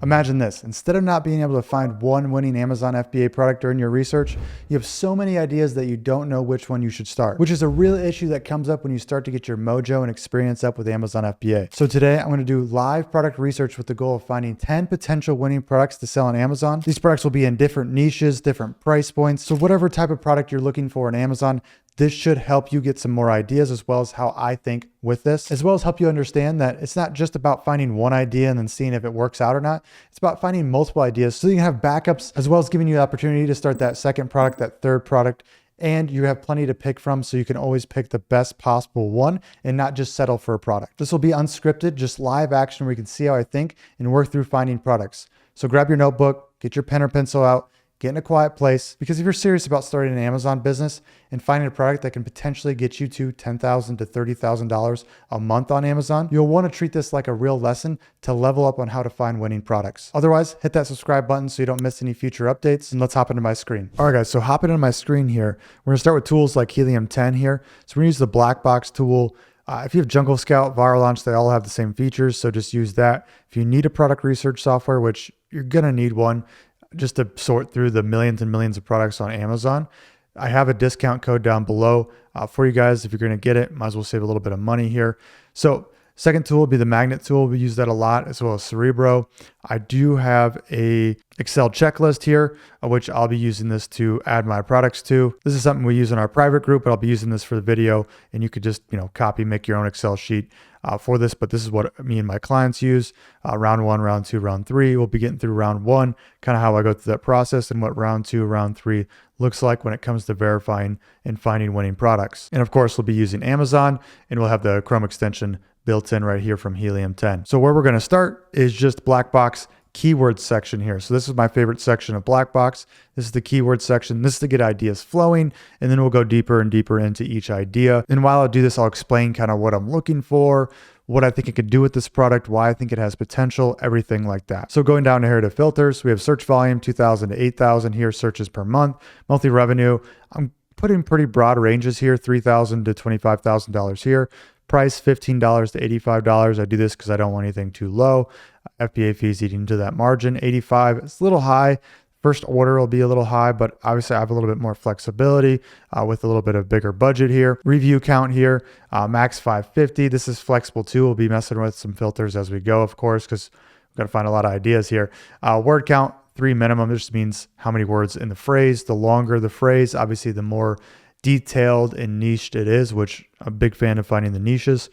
Imagine this, instead of not being able to find one winning Amazon FBA product during your research, you have so many ideas that you don't know which one you should start, which is a real issue that comes up when you start to get your mojo and experience up with Amazon FBA. So today I'm gonna do live product research with the goal of finding 10 potential winning products to sell on Amazon. These products will be in different niches, different price points. So whatever type of product you're looking for on Amazon, this should help you get some more ideas, as well as how I think with this, as well as help you understand that it's not just about finding one idea and then seeing if it works out or not. It's about finding multiple ideas so you can have backups, as well as giving you the opportunity to start that second product, that third product, and you have plenty to pick from, so you can always pick the best possible one and not just settle for a product. This will be unscripted, just live action where you can see how I think and work through finding products. So grab your notebook, get your pen or pencil out, get in a quiet place, because if you're serious about starting an Amazon business and finding a product that can potentially get you to $10,000 to $30,000 a month on Amazon, you'll want to treat this like a real lesson to level up on how to find winning products. Otherwise, hit that subscribe button so you don't miss any future updates, and let's hop into my screen. All right, guys, so hopping into my screen here, we're gonna start with tools like Helium 10 here. So we're gonna use the black box tool. If you have Jungle Scout, Viral Launch, they all have the same features, so just use that. If you need a product research software, which you're gonna need one, just to sort through the millions and millions of products on Amazon, I have a discount code down below for you guys. If you're going to get it, might as well save a little bit of money here. So second tool would be the magnet tool. We use that a lot, as well as Cerebro. I do have a Excel checklist here, which I'll be using this to add my products to. This is something we use in our private group, but I'll be using this for the video, and you could just, copy, make your own Excel sheet for this, but this is what me and my clients use. Round 1, round 2, round 3. We'll be getting through round 1, kind of how I go through that process and what round 2, round 3 looks like when it comes to verifying and finding winning products. And of course, we'll be using Amazon, and we'll have the Chrome extension built in right here from Helium 10. So where we're going to start is just black box keyword section here. So this is my favorite section of black box. This is the keyword section. This is to get ideas flowing, and then we'll go deeper and deeper into each idea. And while I do this, I'll explain kind of what I'm looking for, what I think I could do with this product, why I think it has potential, everything like that. So going down here to filters, we have search volume, 2,000 to 8,000 here, searches per month, monthly revenue. I'm putting pretty broad ranges here, $3,000 to $25,000 here. Price, $15 to $85. I do this because I don't want anything too low. FBA fees eating into that margin. 85, it's a little high. First order will be a little high, but obviously I have a little bit more flexibility with a little bit of bigger budget here. Review count here, max 550. This is flexible too. We'll be messing with some filters as we go, of course, because we've got to find a lot of ideas here. Word count, 3 minimum. This just means how many words in the phrase. The longer the phrase, obviously the more detailed and niched it is, which I'm a big fan of finding the niches.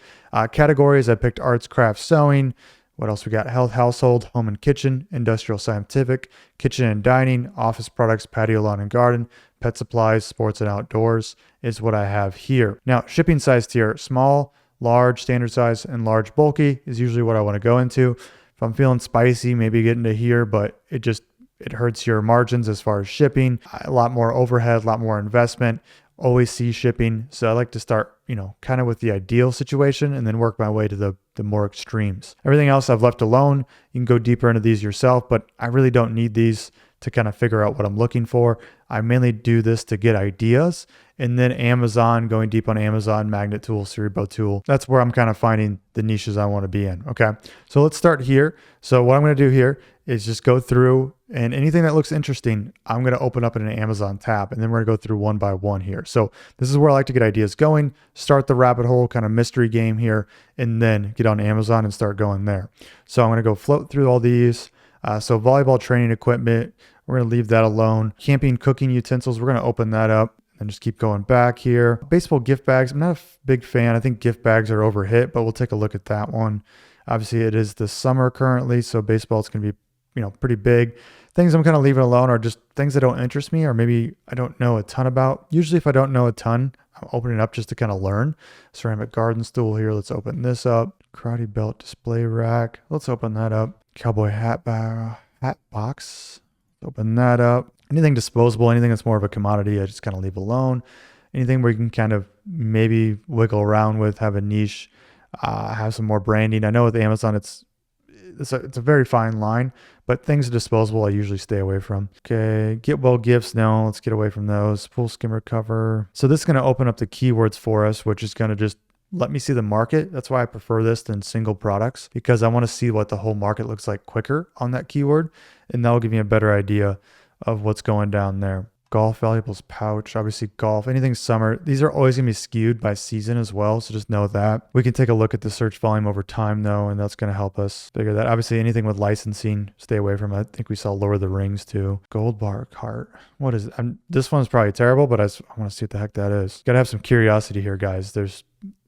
Categories, I picked arts, crafts, sewing. What else we got? Health, household, home and kitchen, industrial, scientific, kitchen and dining, office products, patio, lawn and garden, pet supplies, sports and outdoors is what I have here. Now, shipping size tier, small, large, standard size, and large bulky is usually what I want to go into. If I'm feeling spicy, maybe get into here, but it hurts your margins as far as shipping. A lot more overhead, a lot more investment. Always see shipping. So I like to start, kind of with the ideal situation and then work my way to the more extremes. Everything else I've left alone. You can go deeper into these yourself, but I really don't need these to kind of figure out what I'm looking for. I mainly do this to get ideas, and then Amazon, going deep on Amazon, magnet tool, Cerebro tool. That's where I'm kind of finding the niches I want to be in. Okay. So let's start here. So what I'm going to do here is just go through, and anything that looks interesting, I'm going to open up in an Amazon tab, and then we're going to go through one by one here. So this is where I like to get ideas going, start the rabbit hole kind of mystery game here, and then get on Amazon and start going there. So I'm going to go float through all these. So volleyball training equipment, we're going to leave that alone. Camping, cooking utensils, we're going to open that up and just keep going back here. Baseball gift bags, I'm not a big fan. I think gift bags are overhit, but we'll take a look at that one. Obviously, it is the summer currently, so baseball is going to be pretty big. Things I'm kind of leaving alone are just things that don't interest me, or maybe I don't know a ton about. Usually if I don't know a ton, I'm opening it up just to kind of learn. Ceramic garden stool here. Let's open this up. Karate belt display rack. Let's open that up. Cowboy hat box. Open that up. Anything disposable, anything that's more of a commodity, I just kind of leave alone. Anything where you can kind of maybe wiggle around with, have a niche, have some more branding. I know with Amazon, it's a very fine line, but things disposable I usually stay away from. Okay, get well gifts. No, let's get away from those. Full skimmer cover. So this is going to open up the keywords for us, which is going to just let me see the market. That's why I prefer this than single products, because I want to see what the whole market looks like quicker on that keyword. And that will give me a better idea of what's going down there. Golf valuables pouch, obviously golf, anything summer. These are always going to be skewed by season as well. So just know that. We can take a look at the search volume over time though, and that's going to help us figure that. Obviously anything with licensing, stay away from it. I think we saw Lord of the Rings too. Gold bar cart. What is it? This one's probably terrible, but I want to see what the heck that is. Got to have some curiosity here, guys.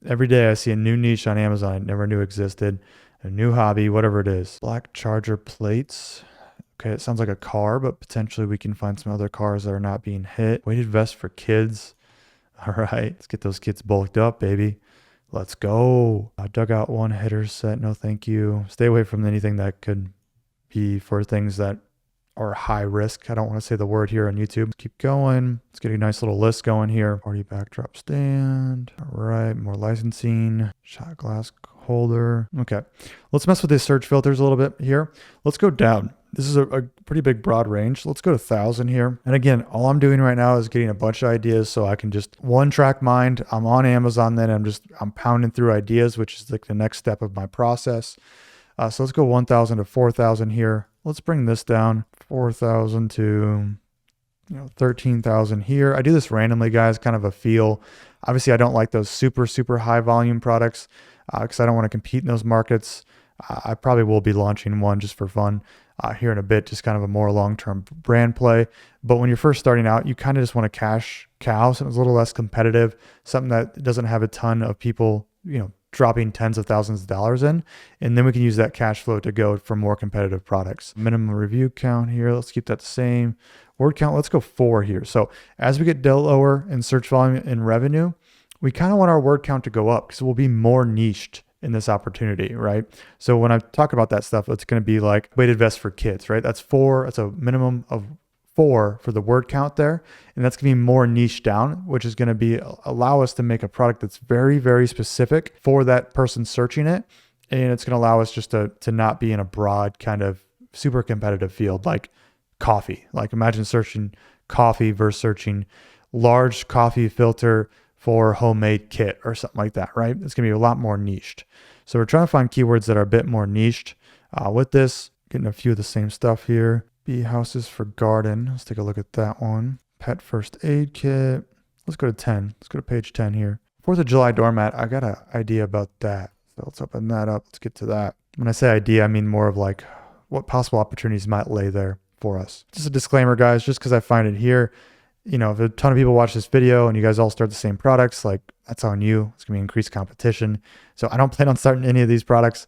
Every day I see a new niche on Amazon I never knew existed. A new hobby, whatever it is. Black Charger plates. Okay, it sounds like a car, but potentially we can find some other cars that are not being hit. Weighted vest for kids. All right, let's get those kids bulked up, baby. Let's go. Dugout one hitter set. No, thank you. Stay away from anything that could be for things that are high risk. I don't want to say the word here on YouTube. Let's keep going. Let's get a nice little list going here. Party backdrop stand. All right, more licensing. Shot glass holder. Okay, let's mess with these search filters a little bit here. Let's go down. This is a pretty big broad range. Let's go to 1,000 here. And again, all I'm doing right now is getting a bunch of ideas so I can just one track mind. I'm on Amazon then. I'm pounding through ideas, which is like the next step of my process. So let's go 1,000 to 4,000 here. Let's bring this down 4,000 to 13,000 here. I do this randomly, guys, kind of a feel. Obviously, I don't like those super, super high volume products because I don't want to compete in those markets. I probably will be launching one just for fun here in a bit, just kind of a more long-term brand play. But when you're first starting out, you kind of just want to cash cow, something that's a little less competitive, something that doesn't have a ton of people, dropping tens of thousands of dollars in. And then we can use that cash flow to go for more competitive products. Minimum review count here. Let's keep that the same. Word count, let's go 4 here. So as we get lower in search volume and revenue, we kind of want our word count to go up because we'll be more niched in this opportunity, right? So when I talk about that stuff, it's going to be like weighted vest for kids, right? That's 4. That's a minimum of 4 for the word count there. And that's going to be more niche down, which is going to allow us to make a product that's very, very specific for that person searching it. And it's going to allow us just to not be in a broad kind of super competitive field like coffee. Like imagine searching coffee versus searching large coffee filter for homemade kit or something like that, right? It's going to be a lot more niched. So we're trying to find keywords that are a bit more niched with this. Getting a few of the same stuff here. Bee houses for garden. Let's take a look at that one. Pet first aid kit. Let's go to 10. Let's go to page 10 here. 4th of July doormat. I got an idea about that. So let's open that up. Let's get to that. When I say idea, I mean more of like what possible opportunities might lay there for us. Just a disclaimer, guys, just because I find it here, if a ton of people watch this video and you guys all start the same products, like that's on you. It's going to be increased competition. So I don't plan on starting any of these products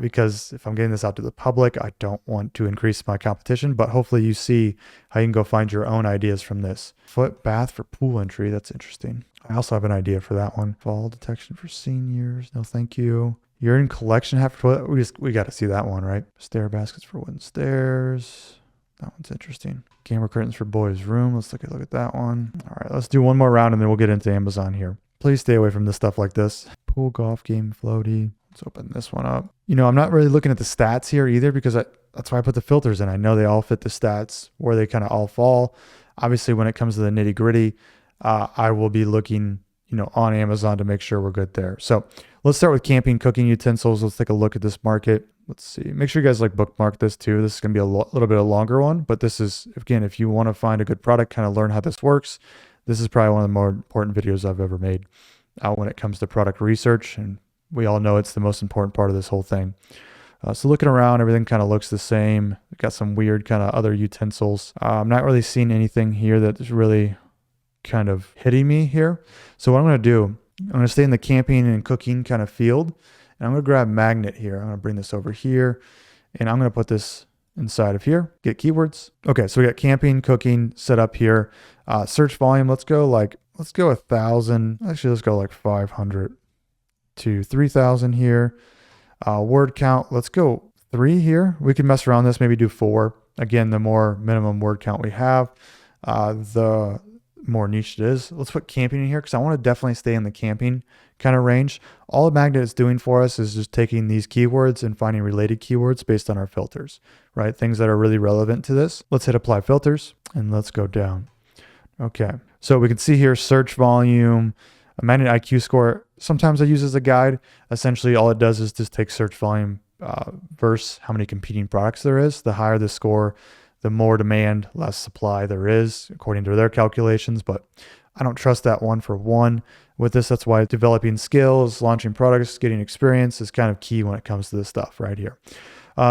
because if I'm getting this out to the public, I don't want to increase my competition, but hopefully you see how you can go find your own ideas from this. Foot bath for pool entry. That's interesting. I also have an idea for that one. Fall detection for seniors. No, thank you. Urine collection hat for toilet. We got to see that one, right? Stair baskets for wooden stairs. That one's interesting. Camera curtains for boys' room. Let's look at that one. All right, let's do one more round and then we'll get into Amazon here. Please stay away from this stuff like this. Pool golf game floaty. Let's open this one up. I'm not really looking at the stats here either because that's why I put the filters in. I know they all fit the stats where they kind of all fall. Obviously, when it comes to the nitty gritty, I will be looking, on Amazon to make sure we're good there. So let's start with camping, cooking utensils. Let's take a look at this market. Let's see. Make sure you guys bookmark this too. This is going to be a little bit of a longer one, but this is, again, if you want to find a good product, kind of learn how this works, this is probably one of the more important videos I've ever made when it comes to product research. And we all know it's the most important part of this whole thing. So looking around, everything kind of looks the same. We've got some weird kind of other utensils. I'm not really seeing anything here that's really kind of hitting me here. So what I'm going to do, I'm going to stay in the camping and cooking kind of field. And I'm going to grab magnet here. I'm going to bring this over here and I'm going to put this inside of here. Get keywords. Okay, so we got camping, cooking set up here. Search volume. Let's go 1,000. Actually, let's go like 500 to 3,000 here. Word count. Let's go 3 here. We can mess around this, maybe do 4. Again, the more minimum word count we have, the more niche it is. Let's put camping in here because I want to definitely stay in the camping kind of range. All the magnet is doing for us is just taking these keywords and finding related keywords based on our filters, right? Things that are really relevant to this. Let's hit apply filters and let's go down. Okay. So we can see here search volume, a magnet IQ score sometimes I use as a guide. Essentially, all it does is just take search volume versus how many competing products there is. The higher the score, the more demand, less supply there is, according to their calculations. But I don't trust that one for one. With this, that's why developing skills, launching products, getting experience is kind of key when it comes to this stuff right here.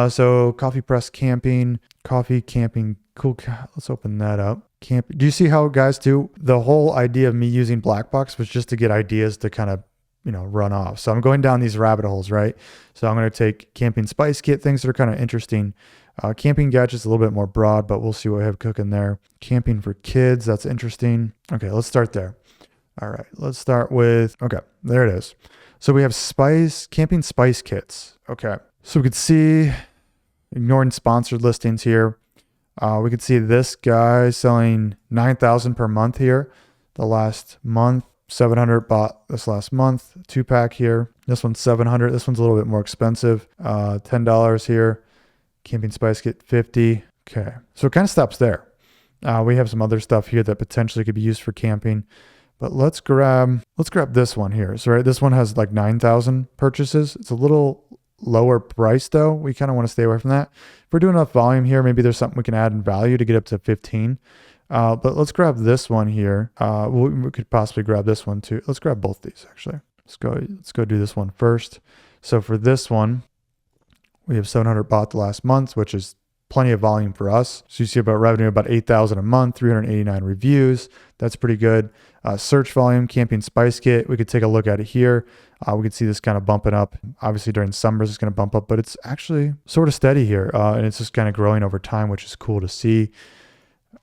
So coffee press camping, coffee camping, cool. Let's open that up. Do you see how, guys, too? The whole idea of me using Blackbox was just to get ideas to kind of, run off. So I'm going down these rabbit holes, right? So I'm going to take camping spice kit, things that are kind of interesting. Camping gadgets, a little bit more broad, but we'll see what we have cooking there. Camping for kids, that's interesting. Okay, let's start there. All right, let's start with, okay, there it is. So we have camping spice kits. Okay, so we could see, ignoring sponsored listings here, we could see this guy selling $9,000 per month here. The last month, 700 bought this last month. 2-pack here. This one's 700. This one's a little bit more expensive. $10 here. Camping spice kit, 50. Okay, so it kind of stops there. We have some other stuff here that potentially could be used for camping, but let's grab this one here. So right, this one has like 9,000 purchases. It's a little lower price though. We kind of want to stay away from that. If we're doing enough volume here, maybe there's something we can add in value to get up to 15. But let's grab this one here. We could possibly grab this one too. Let's grab both these actually. Let's go do this one first. So for this one, we have 700 bought the last month, which is plenty of volume for us. So you see about revenue, about 8,000 a month, 389 reviews. That's pretty good. Search volume, camping spice kit. We could take a look at it here. We could see this kind of bumping up. Obviously during summers, it's going to bump up, but it's actually sort of steady here. And it's just kind of growing over time, which is cool to see.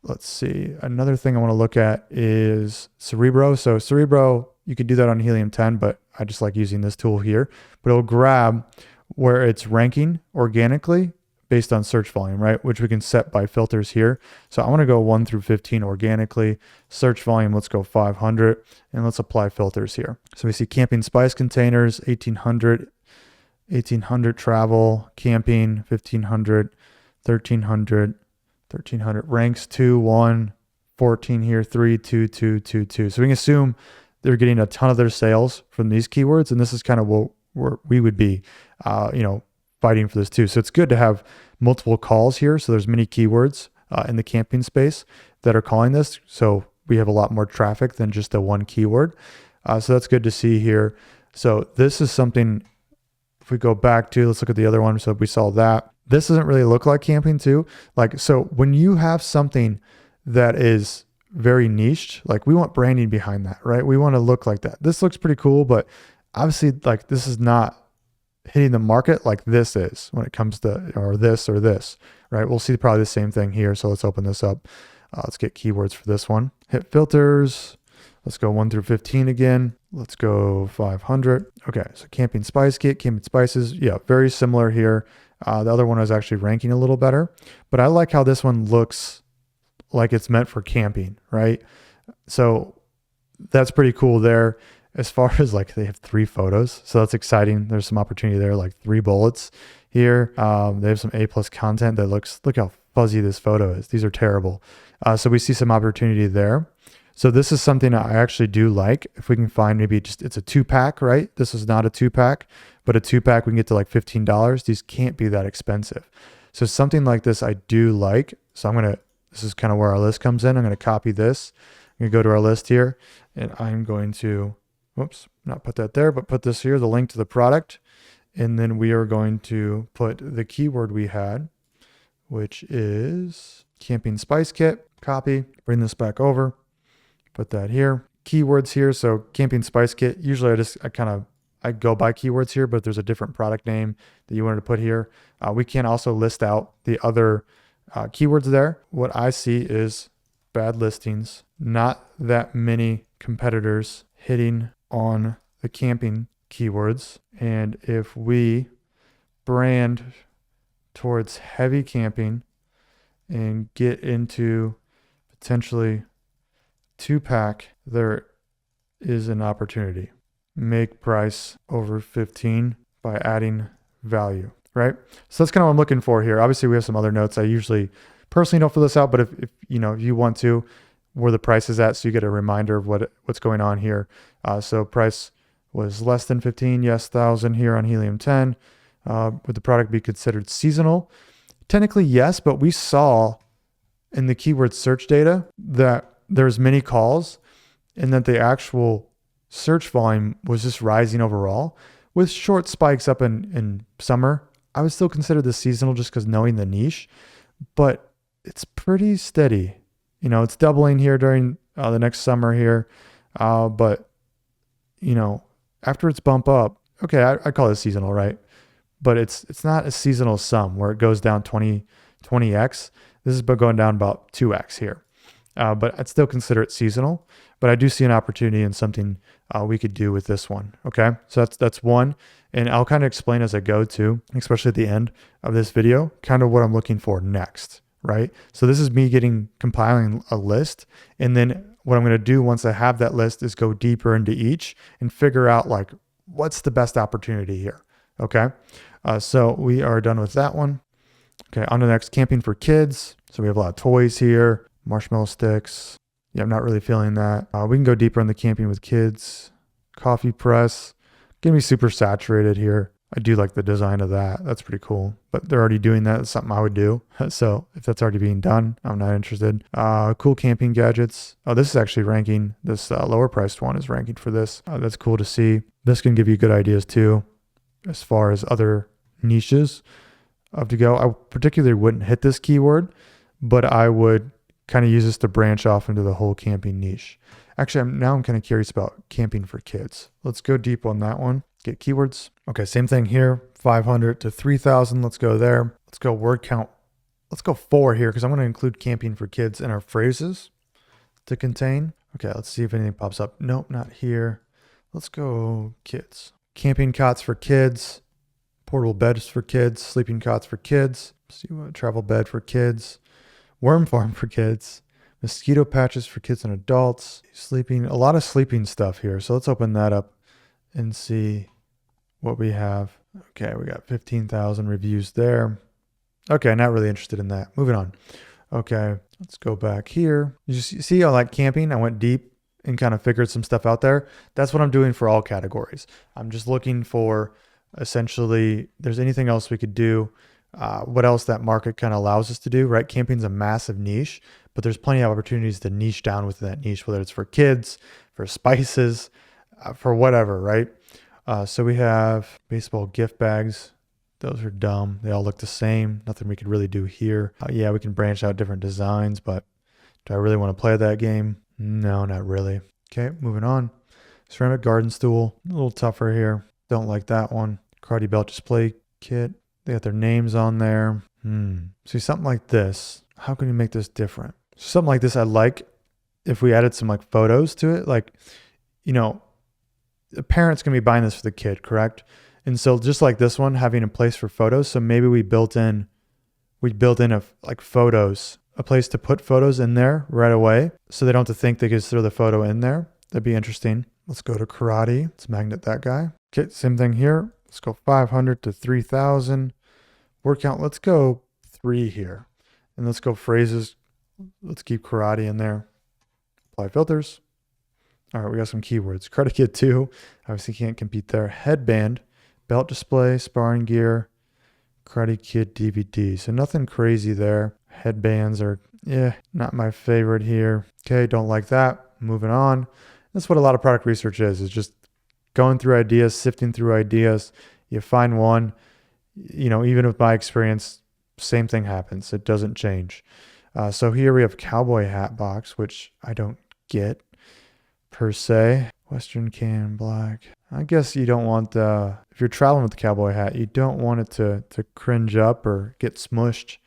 Let's see. Another thing I want to look at is Cerebro. So Cerebro, you could do that on Helium 10, but I just like using this tool here. But it'll grab where it's ranking organically based on search volume, right? Which we can set by filters here. So I want to go 1 through 15 organically. Search volume, let's go 500, and let's apply filters here. So we see camping spice containers, 1,800 travel, camping, 1,500, 1,300, 1,300, ranks 2, 1, 14 here, 3, 2, 2, 2, 2. So we can assume they're getting a ton of their sales from these keywords, and this is kind of what we would be, fighting for this too. So it's good to have multiple calls here. So there's many keywords in the camping space that are calling this. So we have a lot more traffic than just the one keyword. So that's good to see here. So this is something, if we go back to, let's look at the other one. So we saw that. This doesn't really look like camping too. So when you have something that is very niched, we want branding behind that, right? We want to look like that. This looks pretty cool, but obviously this is not hitting the market like this is when it comes to, or this, right? We'll see probably the same thing here. So let's open this up. Let's get keywords for this one. Hit filters. Let's go 1 through 15 again. Let's go 500. Okay, so camping spice kit, camping spices. Yeah, very similar here. The other one was actually ranking a little better, but I like how this one looks like it's meant for camping, right? So that's pretty cool there. As far as they have 3 photos, so that's exciting. There's some opportunity there, 3 bullets here. They have some A+ content that look how fuzzy this photo is. These are terrible. So we see some opportunity there. So this is something I actually do like. If we can find maybe it's a 2-pack, right? This is not a 2-pack, but a 2-pack we can get to $15. These can't be that expensive. So something like this I do like. So this is kind of where our list comes in. I'm going to copy this. I'm going to go to our list here, and I'm going to, not put that there, but put this here, the link to the product. And then we are going to put the keyword we had, which is camping spice kit. Copy, bring this back over, put that here. Keywords here. So camping spice kit. Usually I go by keywords here, but if there's a different product name that you wanted to put here, we can also list out the other keywords there. What I see is bad listings, not that many competitors hitting on the camping keywords. And if we brand towards heavy camping and get into potentially 2-pack, there is an opportunity. Make price over 15 by adding value, right? So that's kind of what I'm looking for here. Obviously we have some other notes. I usually personally don't fill this out, but if you want to, where the price is at, so you get a reminder of what's going on here. So price was less than 15. Yes, 1,000 here on helium 10. Would the product be considered seasonal? Technically, yes, but we saw in the keyword search data that there's many calls and that the actual search volume was just rising overall with short spikes up in summer. I would still consider this seasonal just because knowing the niche, but it's pretty steady. You know, it's doubling here during the next summer here. But, you know, after it's bump up, okay, I call it seasonal, right? But it's not a seasonal sum where it goes down 20x. This is going down about 2x here. But I'd still consider it seasonal. But I do see an opportunity in something we could do with this one. Okay, so that's one. And I'll kind of explain as I go too, especially at the end of this video, kind of what I'm looking for next, right? So this is me compiling a list. And then what I'm going to do once I have that list is go deeper into each and figure out like, what's the best opportunity here? Okay, so we are done with that one. Okay, on to the next, camping for kids. So we have a lot of toys here, marshmallow sticks. Yeah, I'm not really feeling that. We can go deeper on the camping with kids. Coffee press. Gonna be super saturated here. I do like the design of that. That's pretty cool. But they're already doing that. It's something I would do. So if that's already being done, I'm not interested. Cool camping gadgets. Oh, this is actually ranking. This lower priced one is ranking for this. That's cool to see. This can give you good ideas too, as far as other niches of to go. I particularly wouldn't hit this keyword, but I would kind of use this to branch off into the whole camping niche. Actually, I'm kind of curious about camping for kids. Let's go deep on that one. Get keywords. Okay, same thing here. 500 to 3,000. Let's go there. Let's go word count. Let's go 4 here because I'm going to include camping for kids in our phrases to contain. Okay, let's see if anything pops up. Nope, not here. Let's go kids. Camping cots for kids. Portable beds for kids. Sleeping cots for kids. See what travel bed for kids. Worm farm for kids. Mosquito patches for kids and adults. Sleeping, a lot of sleeping stuff here. So let's open that up and see what we have. Okay, we got 15,000 reviews there. Okay, not really interested in that. Moving on. Okay, let's go back here. You see how like camping, I went deep and kind of figured some stuff out there. That's what I'm doing for all categories. I'm just looking for essentially, there's anything else we could do. What else that market kind of allows us to do, right? Camping's a massive niche, but there's plenty of opportunities to niche down within that niche, whether it's for kids, for spices, for whatever, right? So we have baseball gift bags. Those are dumb. They all look the same. Nothing we could really do here. Yeah, we can branch out different designs, but do I really want to play that game? No, not really. Okay, moving on. Ceramic garden stool. A little tougher here. Don't like that one. Karate belt display kit. They got their names on there. See, something like this. How can you make this different? Something like this I like if we added some like photos to it. Like, you know, the parent's going to be buying this for the kid, correct? And so just like this one, having a place for photos. So maybe we built in like photos, a place to put photos in there right away. So they don't have to think they could throw the photo in there. That'd be interesting. Let's go to karate. Let's magnet that guy. Okay, same thing here. Let's go 500 to 3,000. Word count, let's go 3 here. And let's go phrases. Let's keep karate in there. Apply filters. All right, we got some keywords. Karate Kid 2. Obviously can't compete there. Headband, belt display, sparring gear, Karate Kid DVD. So nothing crazy there. Headbands are, not my favorite here. Okay, don't like that. Moving on. That's what a lot of product research is just going through ideas, sifting through ideas. You find one, you know, even with my experience, same thing happens. It doesn't change. So here we have cowboy hat box, which I don't get per se. Western can black. I guess you don't want if you're traveling with the cowboy hat, you don't want it to cringe up or get smushed.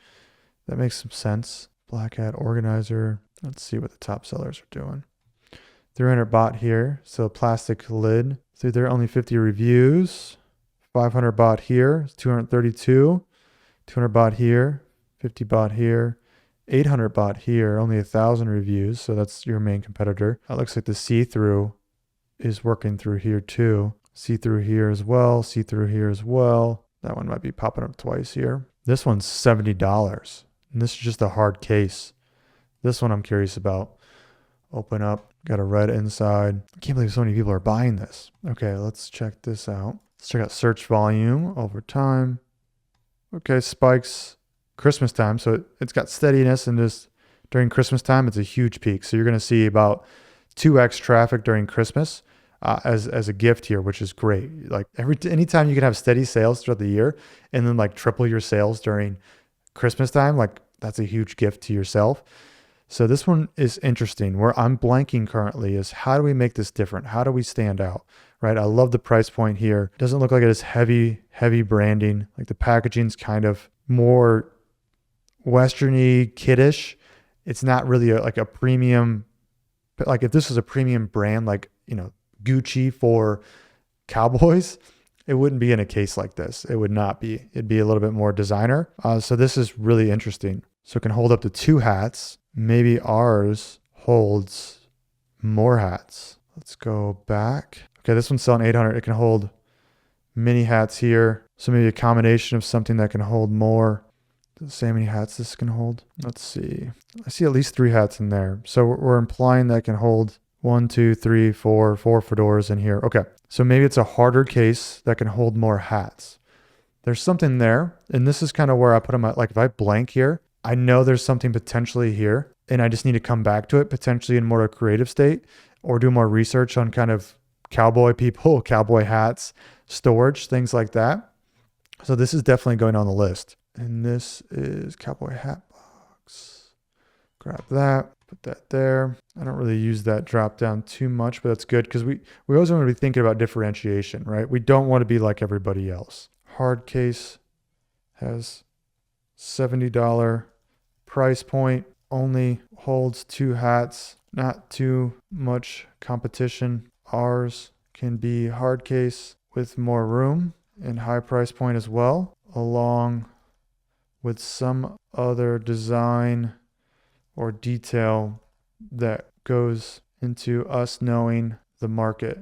That makes some sense. Black hat organizer. Let's see what the top sellers are doing. 300 bought here. So plastic lid. So there are only 50 reviews. 500 bought here. 232. 200 bought here. 50 bought here. 800 bought here. Only 1,000 reviews. So that's your main competitor. It looks like the see-through is working through here too. See-through here as well. See-through here as well. That one might be popping up twice here. This one's $70. And this is just a hard case. This one I'm curious about. Open up. Got a red inside. I can't believe so many people are buying this. Okay, let's check this out. Let's check out search volume over time. Okay, spikes Christmas time. So it's got steadiness, and just during Christmas time, it's a huge peak. So you're going to see about 2x traffic during Christmas as a gift here, which is great. Like anytime you can have steady sales throughout the year and then like triple your sales during Christmas time, like that's a huge gift to yourself. So this one is interesting. Where I'm blanking currently is how do we make this different? How do we stand out? Right? I love the price point here. Doesn't look like it is heavy branding. Like the packaging's kind of more Westerny, kiddish. It's not really like a premium. Like if this was a premium brand, like, Gucci for cowboys, it wouldn't be in a case like this. It would not be. It'd be a little bit more designer. So this is really interesting. So it can hold up to 2 hats. Maybe ours holds more hats. Let's go back. Okay, this one's selling 800. It can hold mini hats here. So maybe a combination of something that can hold more. Does it say how many hats this can hold? Let's see. I see at least 3 hats in there. So we're implying that can hold 1, 2, 3, 4 fedoras in here. Okay, so maybe it's a harder case that can hold more hats. There's something there. And this is kind of where I put them at. Like if I blank here, I know there's something potentially here, and I just need to come back to it potentially in more a creative state or do more research on kind of cowboy people, cowboy hats, storage, things like that. So this is definitely going on the list. And this is cowboy hat box. Grab that, put that there. I don't really use that drop down too much, but that's good because we always want to be thinking about differentiation, right? We don't want to be like everybody else. Hard case has $70 price point, only holds 2 hats, not too much competition. Ours can be hard case with more room and high price point as well, along with some other design or detail that goes into us knowing the market.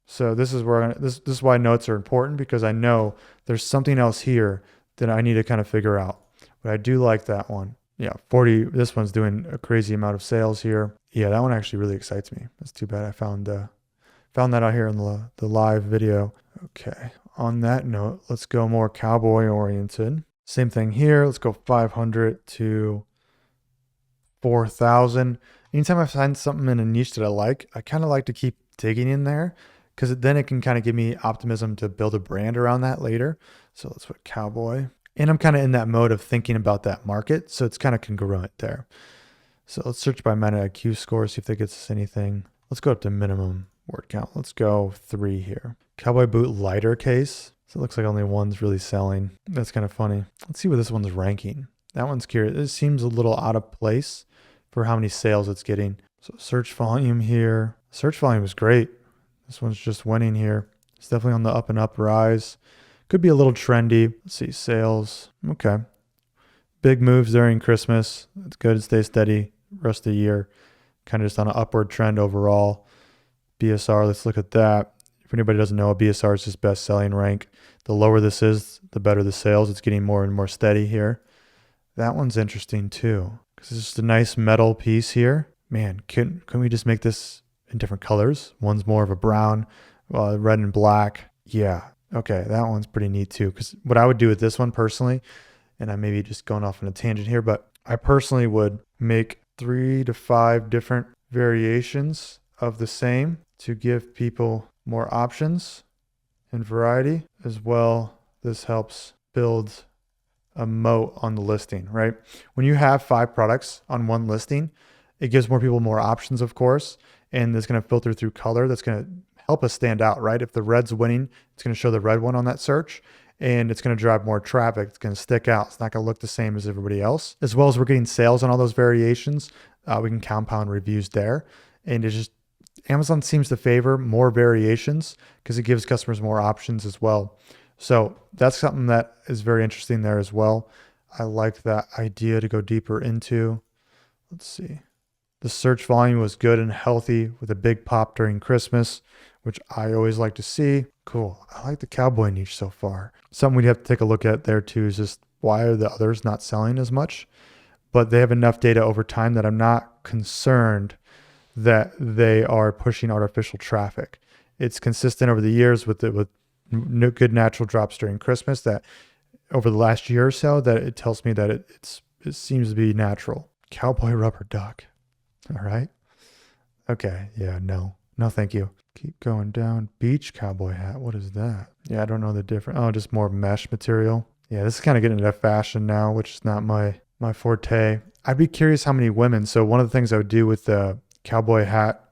So this is where this is why notes are important, because I know there's something else here that I need to kind of figure out. But I do like that one. Yeah, 40. This one's doing a crazy amount of sales here. Yeah, that one actually really excites me. That's too bad I found that out here in the live video. Okay. On that note, let's go more cowboy oriented. Same thing here. Let's go 500 to 4,000. Anytime I find something in a niche that I like, I kind of like to keep digging in there, because then it can kind of give me optimism to build a brand around that later. So let's put cowboy. And I'm kind of in that mode of thinking about that market. So it's kind of congruent there. So let's search by Meta IQ score, see if that gets us anything. Let's go up to minimum word count. Let's go 3 here. Cowboy boot lighter case. So it looks like only one's really selling. That's kind of funny. Let's see what this one's ranking. That one's curious. It seems a little out of place for how many sales it's getting. So search volume here. Search volume is great. This one's just winning here. It's definitely on the up and up rise. Could be a little trendy. Let's see, sales. Okay. Big moves during Christmas. It's good to stay steady rest of the year. Kind of just on an upward trend overall. BSR, let's look at that. If anybody doesn't know, a BSR is just best selling rank. The lower this is, the better the sales. It's getting more and more steady here. That one's interesting too, because it's just a nice metal piece here. Man, can we just make this in different colors? One's more of a brown, red and black. Yeah. Okay, that one's pretty neat too, because what I would do with this one personally, and I may be just going off on a tangent here, but I personally would make 3 to 5 different variations of the same to give people more options and variety as well. This helps build a moat on the listing, right? When you have 5 products on one listing, it gives more people more options, of course, and it's going to filter through color. That's going to help us stand out, right? If the red's winning, it's going to show the red one on that search, and it's going to drive more traffic. It's going to stick out. It's not going to look the same as everybody else. As well as we're getting sales on all those variations, we can compound reviews there. And it's just, Amazon seems to favor more variations because it gives customers more options as well. So that's something that is very interesting there as well. I like that idea to go deeper into. Let's see. The search volume was good and healthy with a big pop during Christmas, which I always like to see. Cool. I like the cowboy niche so far. Something we'd have to take a look at there too is just why are the others not selling as much? But they have enough data over time that I'm not concerned that they are pushing artificial traffic. It's consistent over the years with good natural drops during Christmas, that over the last year or so, that it tells me that it seems to be natural. Cowboy rubber duck. All right. Okay. Yeah. No, thank you. Keep going down. Beach cowboy hat. What is that? Yeah, I don't know the difference. Oh, just more mesh material. Yeah, this is kind of getting into fashion now, which is not my forte. I'd be curious how many women. So one of the things I would do with the cowboy hat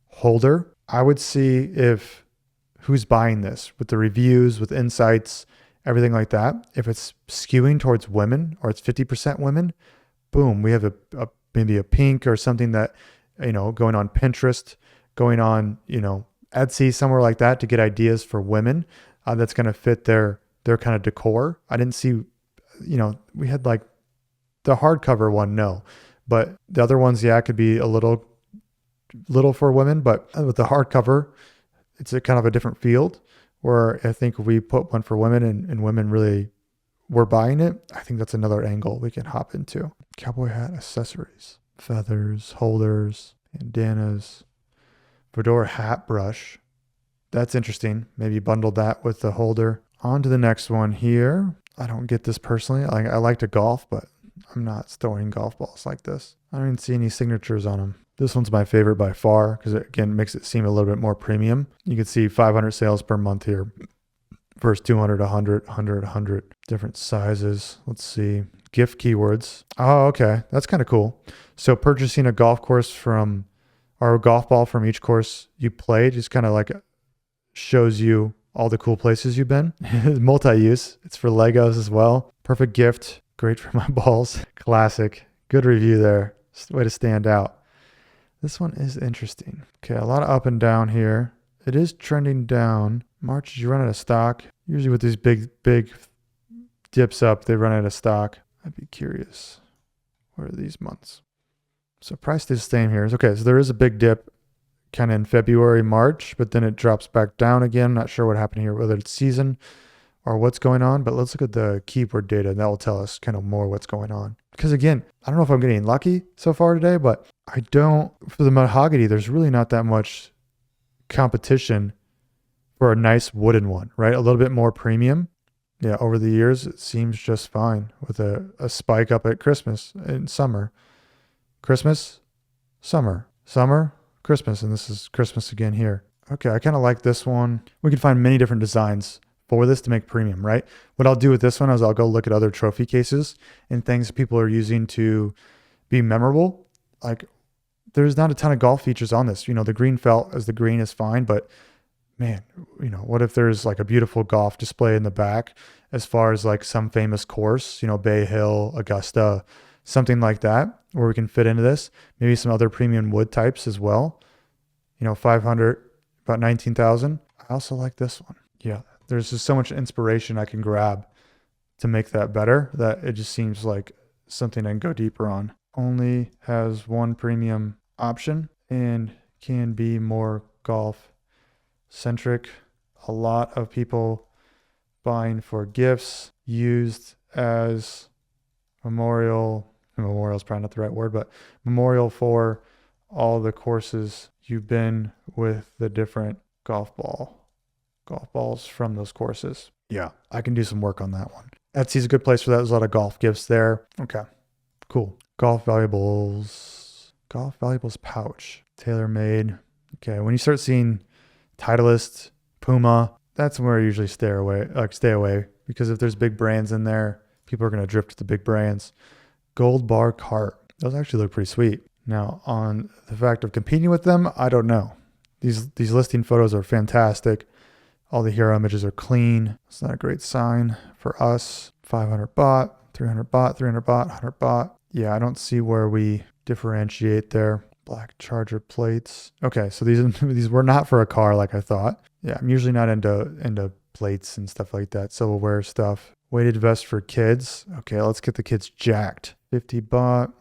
holder, I would see who's buying this with the reviews, with insights, everything like that. If it's skewing towards women, or it's 50% women, boom, we have maybe a pink or something that, going on Pinterest, going on, Etsy, somewhere like that, to get ideas for women that's going to fit their kind of decor. I didn't see, we had like the hardcover one, no, but the other ones, yeah, it could be a little for women, but with the hardcover, it's a kind of a different field, where I think if we put one for women and women really were buying it, I think that's another angle we can hop into. Cowboy hat accessories, feathers, holders, bandanas, fedora hat brush. That's interesting. Maybe bundle that with the holder. On to the next one here. I don't get this personally. I like to golf, but I'm not throwing golf balls like this. I don't even see any signatures on them. This one's my favorite by far, because it, again, makes it seem a little bit more premium. You can see 500 sales per month here. First 200, 100, 100, 100. Different sizes. Let's see. Gift keywords. Oh, okay. That's kind of cool. So purchasing a golf ball from each course you played just kind of like shows you all the cool places you've been. Multi-use. It's for Legos as well. Perfect gift. Great for my balls. Classic. Good review there. Way to stand out. This one is interesting. Okay, a lot of up and down here. It is trending down. March, did you run out of stock? Usually with these big dips up, they run out of stock. I'd be curious. What are these months? So price stays the same here. Okay, so there is a big dip kind of in February, March, but then it drops back down again. Not sure what happened here, whether it's season or what's going on, but let's look at the keyword data. That will tell us kind of more what's going on. Because again, I don't know if I'm getting lucky so far today, but for the mahogany, there's really not that much competition for a nice wooden one, right? A little bit more premium. Yeah, over the years, it seems just fine with a spike up at Christmas and summer. Christmas, summer, Christmas, and this is Christmas again here. Okay, I kind of like this one. We can find many different designs for this to make premium, right? What I'll do with this one is I'll go look at other trophy cases and things people are using to be memorable. Like, there's not a ton of golf features on this. The green felt as the green is fine, but man, what if there's like a beautiful golf display in the back as far as like some famous course, Bay Hill, Augusta, something like that, where we can fit into this. Maybe some other premium wood types as well. 500, about 19,000. I also like this one. Yeah, there's just so much inspiration I can grab to make that better that it just seems like something I can go deeper on. Only has one premium option and can be more golf centric. A lot of people buying for gifts, used as memorial is probably not the right word, but memorial for all the courses you've been with the different golf balls from those courses. Yeah, I can do some work on that one. Etsy's a good place for that. There's a lot of golf gifts there. Okay, cool. Golf valuables pouch, TaylorMade. Okay, when you start seeing Titleist, Puma, that's where I usually stay away, because if there's big brands in there, people are going to drift to the big brands. Gold bar cart. Those actually look pretty sweet. Now, on the fact of competing with them, I don't know. These listing photos are fantastic. All the hero images are clean. It's not a great sign for us. 500 baht, 300 baht, 300 baht, 100 baht. Yeah, I don't see where we differentiate there. Black charger plates. Okay, so these were not for a car like I thought. Yeah, I'm usually not into plates and stuff like that. Silverware stuff. Weighted vest for kids. Okay, let's get the kids jacked. 50 baht,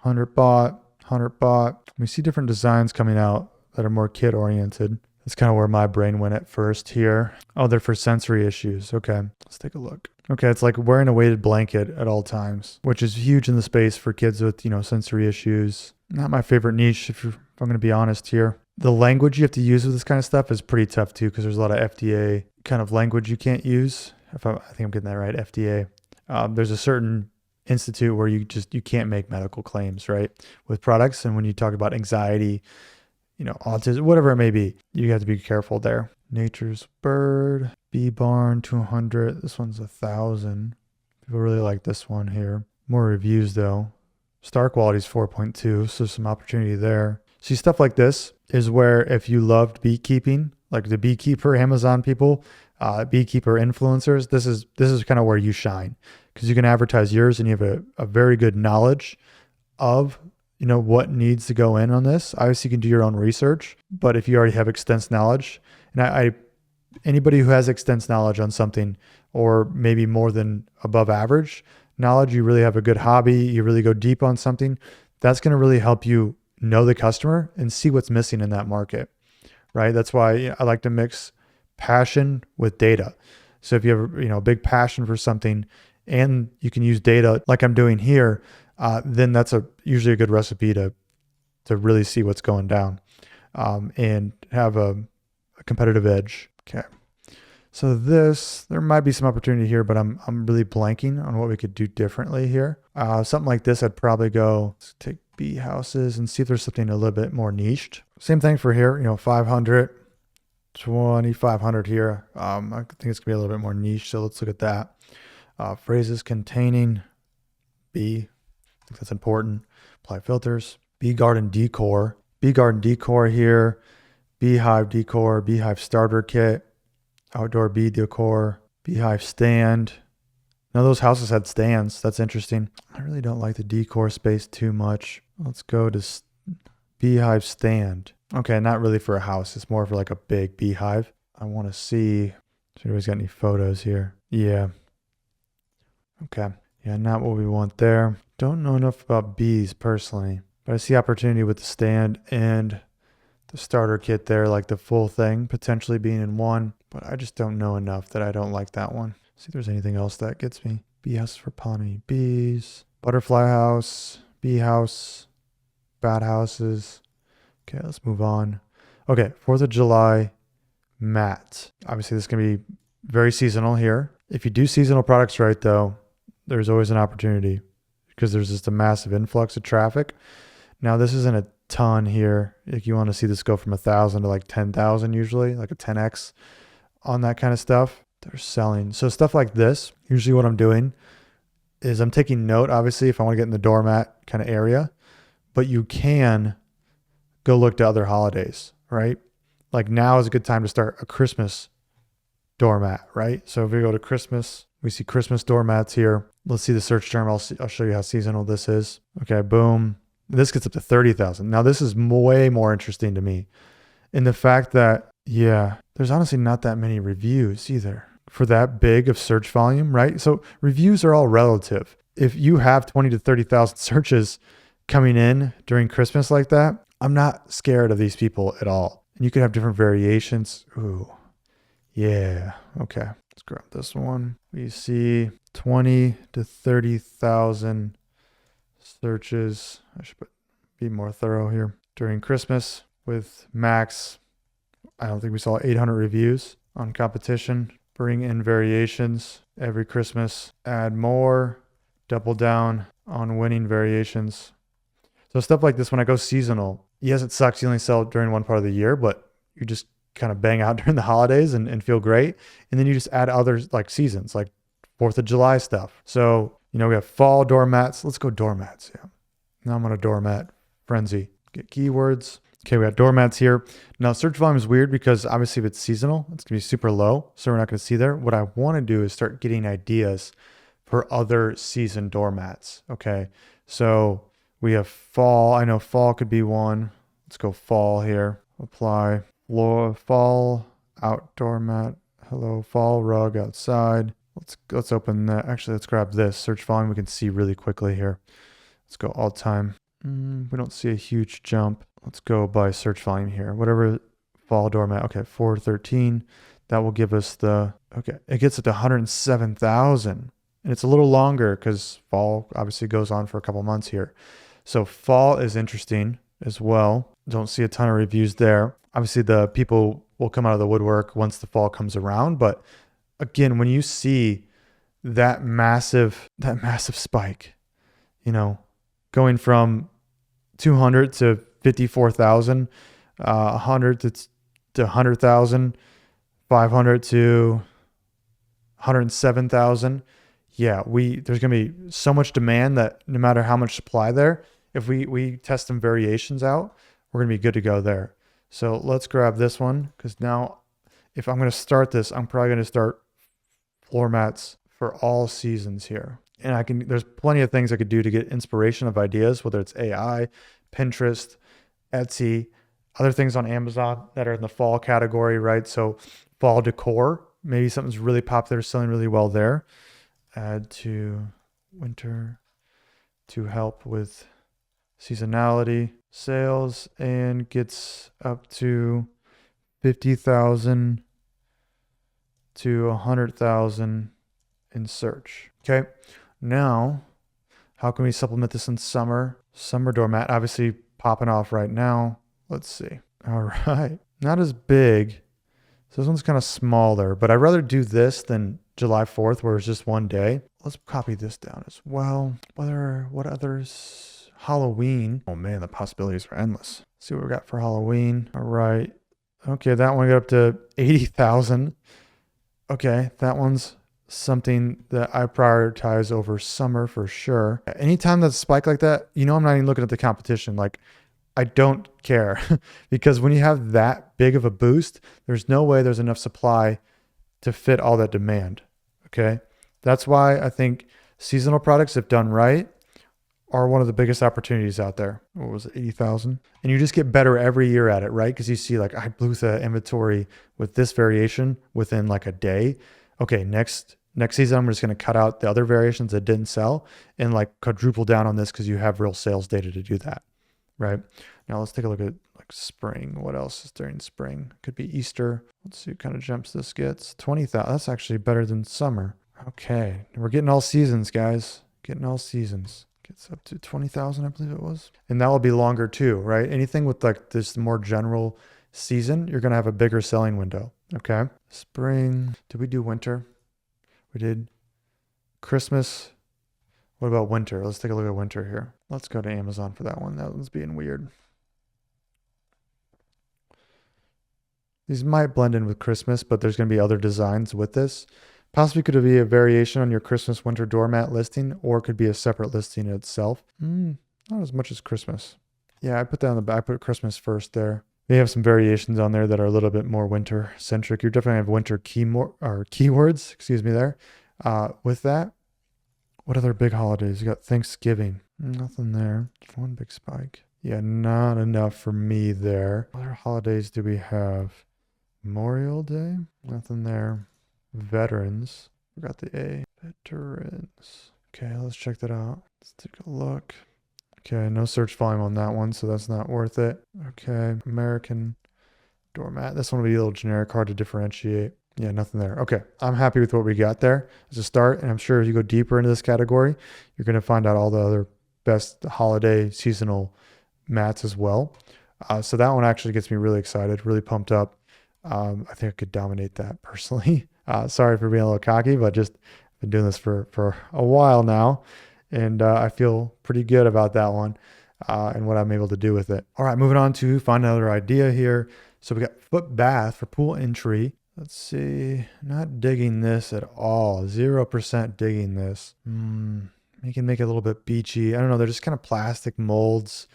100 baht, 100 baht. We see different designs coming out that are more kid oriented. That's kind of where my brain went at first here. Oh, they're for sensory issues. Okay, let's take a look. Okay, it's like wearing a weighted blanket at all times, which is huge in the space for kids with, sensory issues. Not my favorite niche if you're I'm going to be honest here. The language you have to use with this kind of stuff is pretty tough too, because there's a lot of FDA kind of language you can't use. I think I'm getting that right, FDA. There's a certain institute where you can't make medical claims, right, with products. And when you talk about anxiety, autism, whatever it may be, you have to be careful there. Nature's Bird, Bee Barn, 200. This one's 1,000. People really like this one here. More reviews though. Star quality is 4.2, so some opportunity there. See, stuff like this is where if you loved beekeeping, like the beekeeper Amazon people, beekeeper influencers, this is kind of where you shine, because you can advertise yours and you have a very good knowledge of what needs to go in on this. Obviously, you can do your own research, but if you already have extensive knowledge, and anybody who has extensive knowledge on something, or maybe more than above average knowledge, you really have a good hobby, you really go deep on something, that's going to really help you know the customer and see what's missing in that market, right? That's why I like to mix passion with data. So if you have a big passion for something and you can use data like I'm doing here, then that's usually a good recipe to really see what's going down and have a competitive edge. Okay. So there might be some opportunity here, but I'm really blanking on what we could do differently here. Something like this, I'd probably go take bee houses and see if there's something a little bit more niched. Same thing for here, 500, 2,500 here. I think it's gonna be a little bit more niche. So let's look at that. Phrases containing bee. I think that's important. Apply filters. Bee garden decor. Bee garden decor here. Beehive decor. Beehive starter kit. Outdoor bee decor. Beehive stand. Now those houses had stands. That's interesting. I really don't like the decor space too much. Let's go to beehive stand. Okay, not really for a house. It's more for like a big beehive. I want to see if anybody's got any photos here. Yeah. Okay. Yeah, not what we want there. Don't know enough about bees personally, but I see opportunity with the stand and the starter kit there, like the full thing potentially being in one, but I just don't know enough that I don't like that one. See if there's anything else that gets me. Bee house for pollinating bees, butterfly house, bee house, bat houses. Okay, let's move on. Okay, 4th of July mat. Obviously, this is going to be very seasonal here. If you do seasonal products right, though, there's always an opportunity because there's just a massive influx of traffic. Now, this isn't a ton here. Like, you want to see this go from 1,000 to like 10,000 usually, like a 10x on that kind of stuff. They're selling. So stuff like this, usually what I'm doing is I'm taking note, obviously, if I want to get in the doormat kind of area, but you can go look to other holidays, right? Like now is a good time to start a Christmas doormat, right? So if we go to Christmas, we see Christmas doormats here. Let's see the search term. I'll show you how seasonal this is. Okay, boom. This gets up to 30,000. Now this is way more interesting to me in the fact that, yeah, there's honestly not that many reviews either for that big of search volume, right? So reviews are all relative. If you have 20 to 30,000 searches coming in during Christmas like that, I'm not scared of these people at all. And you can have different variations. Ooh, yeah. Okay, let's grab this one. We see 20 to 30,000 searches. I should be more thorough here. During Christmas with max, I don't think we saw 800 reviews on competition. Bring in variations every Christmas. Add more. Double down on winning variations. So stuff like this, when I go seasonal, yes, it sucks. You only sell during one part of the year, but you just kind of bang out during the holidays and feel great. And then you just add others like seasons, like 4th of July stuff. So, we have fall doormats. Let's go doormats. Yeah. Now I'm on a doormat frenzy. Get keywords. Okay, we got doormats here. Now search volume is weird because obviously if it's seasonal, it's gonna be super low. So we're not gonna see there. What I wanna do is start getting ideas for other season doormats. Okay, so we have fall. I know fall could be one. Let's go fall here. Apply. Fall outdoor mat. Hello, fall rug outside. Let's open that. Actually, let's grab this. Search volume we can see really quickly here. Let's go all time. We don't see a huge jump. Let's go by search volume here. Whatever fall doormat. Okay, 413. That will give us it gets up to 107,000. And it's a little longer because fall obviously goes on for a couple months here. So fall is interesting as well. Don't see a ton of reviews there. Obviously, the people will come out of the woodwork once the fall comes around. But again, when you see that massive spike, going from 200 to 54,000, 100 to 100,000, 500 to 107,000. Yeah, there's going to be so much demand that no matter how much supply there, if we test some variations out, we're going to be good to go there. So let's grab this one, because now if I'm going to start this, I'm probably going to start floor mats for all seasons here. And there's plenty of things I could do to get inspiration of ideas, whether it's AI, Pinterest, Etsy, other things on Amazon that are in the fall category, right? So fall decor, maybe something's really popular, selling really well there. Add to winter to help with seasonality sales, and gets up to 50,000 to 100,000 in search. Okay. Now, how can we supplement this in summer? Summer doormat, obviously popping off right now. Let's see. All right. Not as big. So this one's kind of smaller, but I'd rather do this than July 4th, where it's just one day. Let's copy this down as well. What others? Halloween. Oh man, the possibilities are endless. Let's see what we got for Halloween. All right. Okay, that one got up to 80,000. Okay, that one's something that I prioritize over summer for sure. Anytime that's a spike like that, I'm not even looking at the competition. Like, I don't care because when you have that big of a boost, there's no way there's enough supply to fit all that demand. Okay. That's why I think seasonal products, if done right, are one of the biggest opportunities out there. What was it, 80,000? And you just get better every year at it, right? Because you see, like, I blew the inventory with this variation within like a day. Okay, next season, I'm just going to cut out the other variations that didn't sell and like quadruple down on this, because you have real sales data to do that, right? Now let's take a look at like spring. What else is during spring? Could be Easter. Let's see what kind of jumps this gets. 20,000. That's actually better than summer. Okay, we're getting all seasons, guys. Getting all seasons. Gets up to 20,000, I believe it was. And that will be longer too, right? Anything with like this more general season, you're going to have a bigger selling window. Okay. Spring. Did we do winter? We did Christmas. What about winter? Let's take a look at winter here. Let's go to Amazon for that one. That one's being weird. These might blend in with Christmas, but there's going to be other designs with this. Possibly could be a variation on your Christmas winter doormat listing, or it could be a separate listing in itself. Not as much as Christmas. Yeah, I put that on the back. I put Christmas first there. They have some variations on there that are a little bit more winter centric. You're definitely have winter keywords, there. With that, what other big holidays? You got Thanksgiving. Nothing there. One big spike. Yeah, not enough for me there. What other holidays do we have? Memorial Day. Nothing there. Veterans. Forgot the A. Veterans. Okay, let's check that out. Let's take a look. Okay, no search volume on that one, so that's not worth it. Okay, American doormat. This one will be a little generic, hard to differentiate. Yeah, nothing there. Okay, I'm happy with what we got there as a start, and I'm sure if you go deeper into this category, you're going to find out all the other best holiday seasonal mats as well. So that one actually gets me really excited, really pumped up. I think I could dominate that personally. Sorry for being a little cocky, but just been doing this for a while now. And I feel pretty good about that one and what I'm able to do with it. All right, moving on to find another idea here. So we got foot bath for pool entry. Let's see, not digging this at all. 0% digging this. We can make it a little bit beachy. I don't know, they're just kind of plastic molds.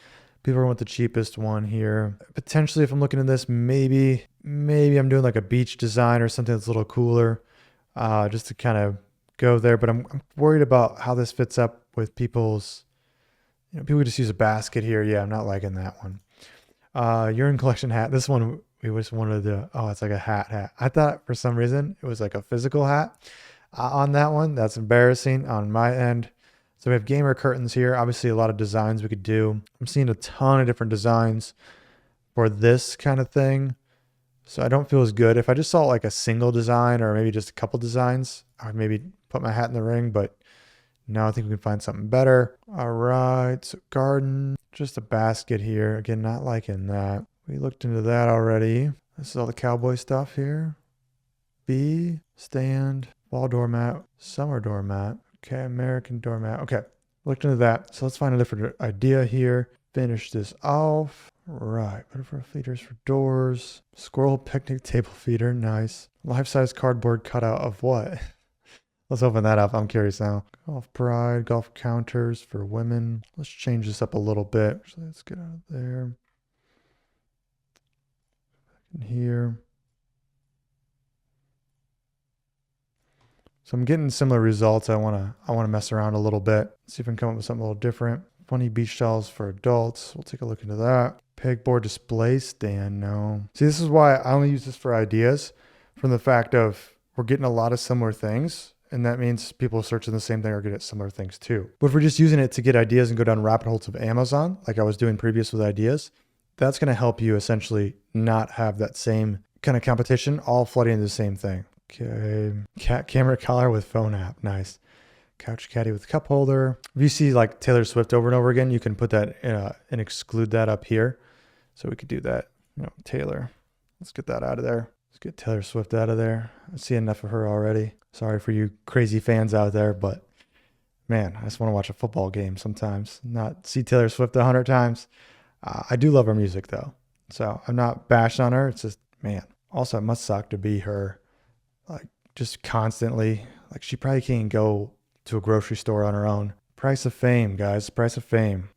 People want the cheapest one here. Potentially, if I'm looking at this, maybe I'm doing like a beach design or something that's a little cooler, just to kind of go there. But I'm worried about how this fits up with people's, people just use a basket here. Yeah, I'm not liking that one. Urine collection hat. This one, we just wanted to, it's like a hat. I thought for some reason it was like a physical hat on that one. That's embarrassing on my end. So we have gamer curtains here. Obviously a lot of designs we could do. I'm seeing a ton of different designs for this kind of thing. So I don't feel as good. If I just saw like a single design or maybe just a couple designs, I would maybe put my hat in the ring, but No, I think we can find something better. All right, so garden, just a basket here. Again, not liking that. We looked into that already. This is all the cowboy stuff here. Bee, stand, fall doormat, summer doormat. Okay, American doormat. Okay, looked into that. So let's find a different idea here. Finish this off. Right, butterfly feeders for doors. Squirrel picnic table feeder, nice. Life-size cardboard cutout of what? Let's open that up. I'm curious now. Golf pride, golf counters for women. Let's change this up a little bit. Actually, let's get out of there. In here. So I'm getting similar results. I wanna mess around a little bit. See if I can come up with something a little different. Funny beach towels for adults. We'll take a look into that. Pegboard display stand. No. See, this is why I only use this for ideas, from the fact of we're getting a lot of similar things. And that means people searching the same thing are getting similar things too. But if we're just using it to get ideas and go down rabbit holes of Amazon, like I was doing previous with ideas, that's going to help you essentially not have that same kind of competition all flooding into the same thing. Okay. Cat camera collar with phone app. Nice. Couch caddy with cup holder. If you see like Taylor Swift over and over again, you can put that and exclude that up here. So we could do that. Taylor. Let's get that out of there. Let's get Taylor Swift out of there. I see enough of her already. Sorry for you crazy fans out there, but man, I just want to watch a football game sometimes, not see Taylor Swift 100 times. I do love her music though. So I'm not bashed on her. It's just, man, also it must suck to be her, like just constantly, like she probably can't go to a grocery store on her own. Price of fame, guys, price of fame.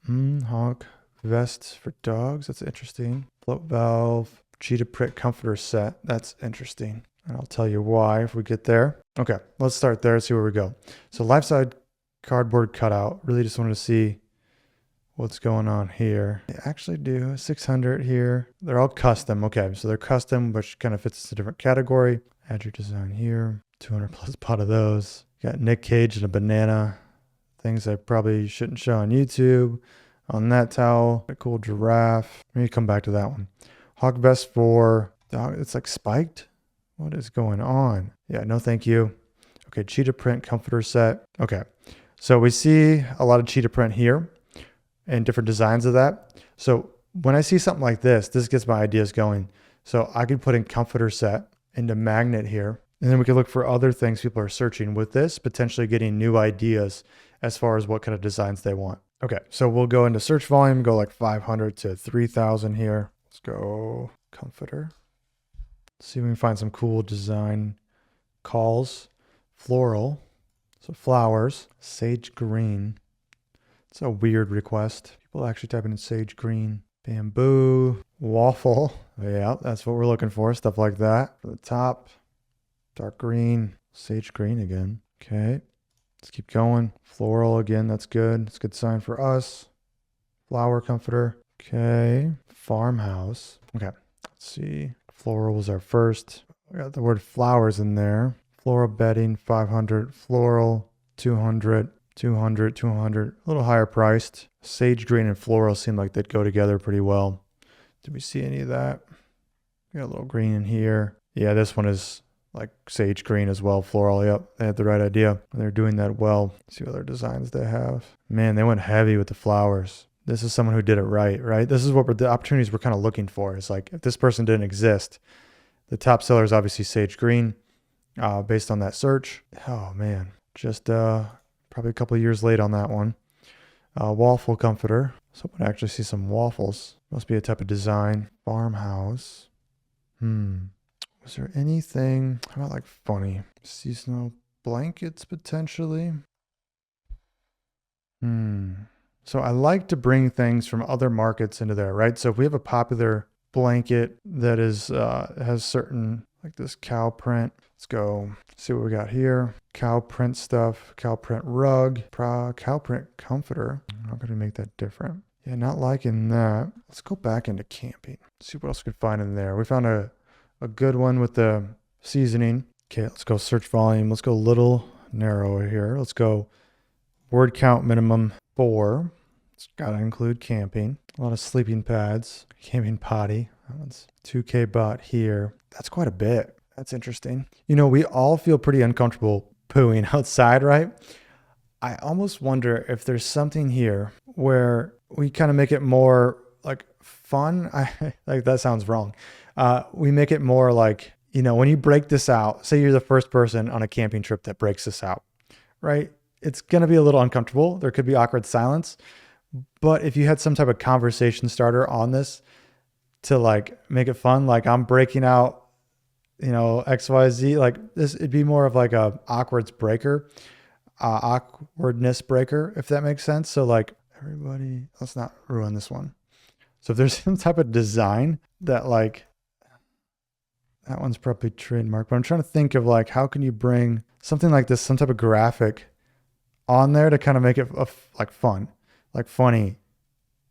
Honk vests for dogs. That's interesting. Float valve, cheetah print comforter set. That's interesting. And I'll tell you why if we get there. Okay, let's start there and see where we go. So life-size cardboard cutout. Really just wanted to see what's going on here. They actually do 600 here. They're all custom. Okay, so they're custom, which kind of fits a different category. Add your design here. 200 plus pot of those. Got Nick Cage and a banana. Things I probably shouldn't show on YouTube. On that towel, a cool giraffe. Let me come back to that one. Hawk vest for dog. It's like spiked. What is going on? Yeah, no thank you. Okay, cheetah print comforter set. Okay, so we see a lot of cheetah print here and different designs of that. So when I see something like this gets my ideas going. So I could put in comforter set into magnet here, and then we can look for other things people are searching with this, potentially getting new ideas as far as what kind of designs they want. Okay, so we'll go into search volume, go like 500 to 3,000 here. Let's go comforter. See if we can find some cool design calls. Floral, so flowers. Sage green. It's a weird request. People actually typing in sage green. Bamboo, waffle. Yeah, that's what we're looking for. Stuff like that. For the top, dark green, sage green again. Okay, let's keep going. Floral again, that's good. It's a good sign for us. Flower comforter. Okay, farmhouse. Okay, let's see. Floral was our first. We got the word flowers in there. Floral bedding, 500. Floral, 200. 200, 200. A little higher priced. Sage green and floral seem like they'd go together pretty well. Did we see any of that? We got a little green in here. Yeah, this one is like sage green as well. Floral, yep. They had the right idea. They're doing that well. Let's see what other designs they have. Man, they went heavy with the flowers. This is someone who did it right? This is what the opportunities we're kind of looking for. It's like if this person didn't exist, the top seller is obviously sage green based on that search. Oh man, just probably a couple of years late on that one. Waffle comforter. Someone actually see some waffles. Must be a type of design. Farmhouse. Was there anything, how about like funny? Seasonal blankets potentially? So I like to bring things from other markets into there, right? So if we have a popular blanket that is has certain, like this cow print. Let's go see what we got here. Cow print stuff, cow print rug, cow print comforter. How can we make that different? Yeah, not liking that. Let's go back into camping. See what else we could find in there. We found a good one with the seasoning. Okay, let's go search volume. Let's go a little narrower here. Let's go word count minimum 4. It's got to include camping. A lot of sleeping pads. Camping potty. That one's 2K bot here. That's quite a bit. That's interesting. You know, we all feel pretty uncomfortable pooing outside, right? I almost wonder if there's something here where we kind of make it more like fun. I like that sounds wrong. We make it more like, you know, when you break this out, say you're the first person on a camping trip that breaks this out, right? It's going to be a little uncomfortable. There could be awkward silence, but if you had some type of conversation starter on this to like make it fun, like I'm breaking out, you know, XYZ, like this, it'd be more of like a awkwardness breaker, if that makes sense. So like everybody, let's not ruin this one. So if there's some type of design that like, that one's probably trademark, but I'm trying to think of like, how can you bring something like this, some type of graphic on there to kind of make it like fun, like funny.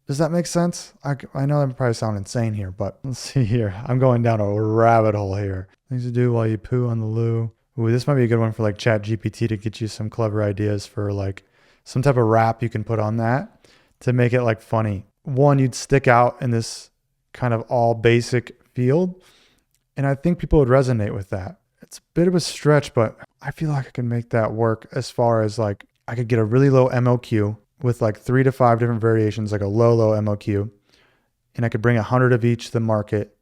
Does that make sense? I know that probably sound insane here, but let's see here. I'm going down a rabbit hole here. Things to do while you poo on the loo. Ooh, this might be a good one for like Chat GPT to get you some clever ideas for like some type of wrap you can put on that to make it like funny. One, you'd stick out in this kind of all basic field. And I think people would resonate with that. It's a bit of a stretch, but I feel like I can make that work as far as like, I could get a really low MOQ with like 3 to 5 different variations, like a low MOQ. And I could bring 100 of each to the market,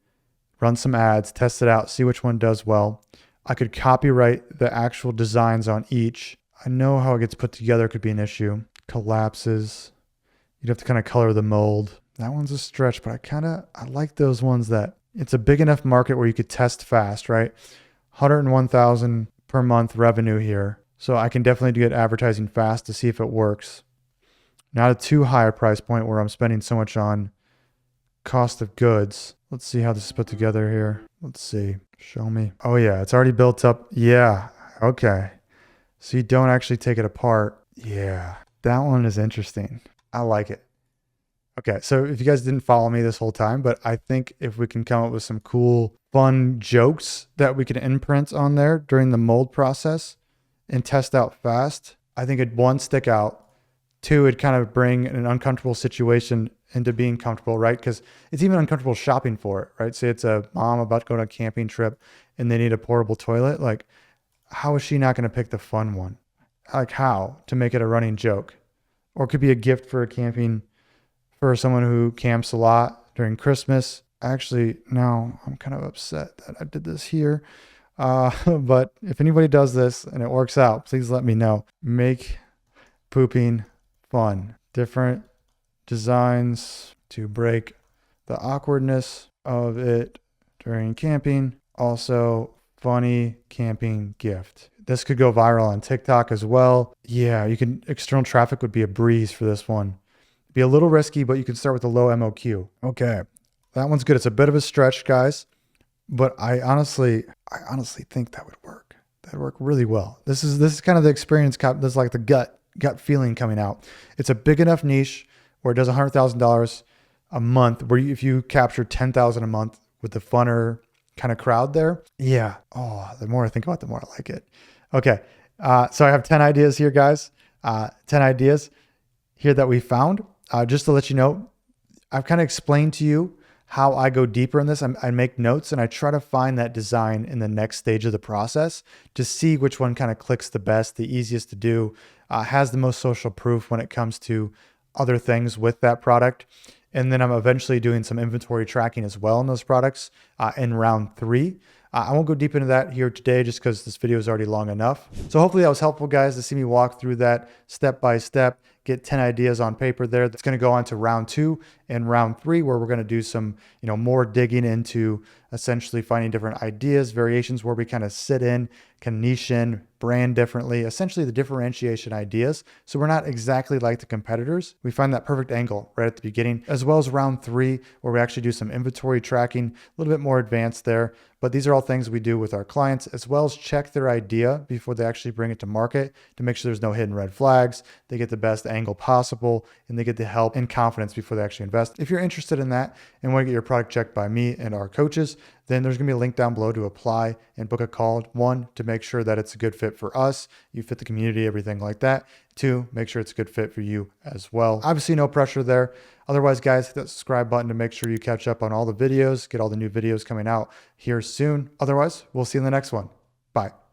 run some ads, test it out, see which one does well. I could copyright the actual designs on each. I know how it gets put together could be an issue. Collapses. You'd have to kind of color the mold. That one's a stretch, but I like those ones that it's a big enough market where you could test fast, right? 101,000 per month revenue here. So I can definitely get advertising fast to see if it works. Not a too high a price point where I'm spending so much on cost of goods. Let's see how this is put together here. Let's see. Show me. Oh yeah, it's already built up. Yeah. Okay. So you don't actually take it apart. Yeah. That one is interesting. I like it. Okay. So if you guys didn't follow me this whole time, but I think if we can come up with some cool, fun jokes that we can imprint on there during the mold process and test out fast, I think it'd one, stick out. Two, it'd kind of bring an uncomfortable situation into being comfortable, right? Because it's even uncomfortable shopping for it, right? Say it's a mom about to go on a camping trip and they need a portable toilet. Like, how is she not going to pick the fun one? Like, how to make it a running joke? Or it could be a gift for a camping, for someone who camps a lot during Christmas. Actually, no, I'm kind of upset that I did this here. But if anybody does this and it works out, please let me know. Make pooping fun. Different designs to break the awkwardness of it during camping. Also, funny camping gift. This could go viral on TikTok as well. Yeah, external traffic would be a breeze for this one. Be a little risky, but you can start with a low MOQ. Okay, that one's good. It's a bit of a stretch, guys, but I honestly think that would work. That'd work really well. This is kind of the experience. This is like the gut feeling coming out. It's a big enough niche where it does $100,000 a month, where if you capture 10,000 a month with the funner kind of crowd there. Yeah. Oh, the more I think about it, the more I like it. Okay. So I have 10 ideas here, guys. 10 ideas here that we found. Just to let you know, I've kind of explained to you how I go deeper in this. I make notes and I try to find that design in the next stage of the process to see which one kind of clicks the best, the easiest to do, has the most social proof when it comes to other things with that product. And then I'm eventually doing some inventory tracking as well in those products in round 3. I won't go deep into that here today just because this video is already long enough. So hopefully that was helpful, guys, to see me walk through that step by step, get 10 ideas on paper there. That's going to go on to round 2 and round 3, where we're going to do some, more digging into essentially finding different ideas, variations where we kind of sit in, can niche in, brand differently, essentially the differentiation ideas. So we're not exactly like the competitors. We find that perfect angle right at the beginning, as well as round 3, where we actually do some inventory tracking, a little bit more advanced there. But these are all things we do with our clients, as well as check their idea before they actually bring it to market to make sure there's no hidden red flags. They get the best angle possible and they get the help and confidence before they actually invest. If you're interested in that and want to get your product checked by me and our coaches, then there's going to be a link down below to apply and book a call. 1, to make sure that it's a good fit for us, you fit the community, everything like that. 2, make sure it's a good fit for you as well. Obviously, no pressure there. Otherwise, guys, hit that subscribe button to make sure you catch up on all the videos, get all the new videos coming out here soon. Otherwise, we'll see you in the next one. Bye.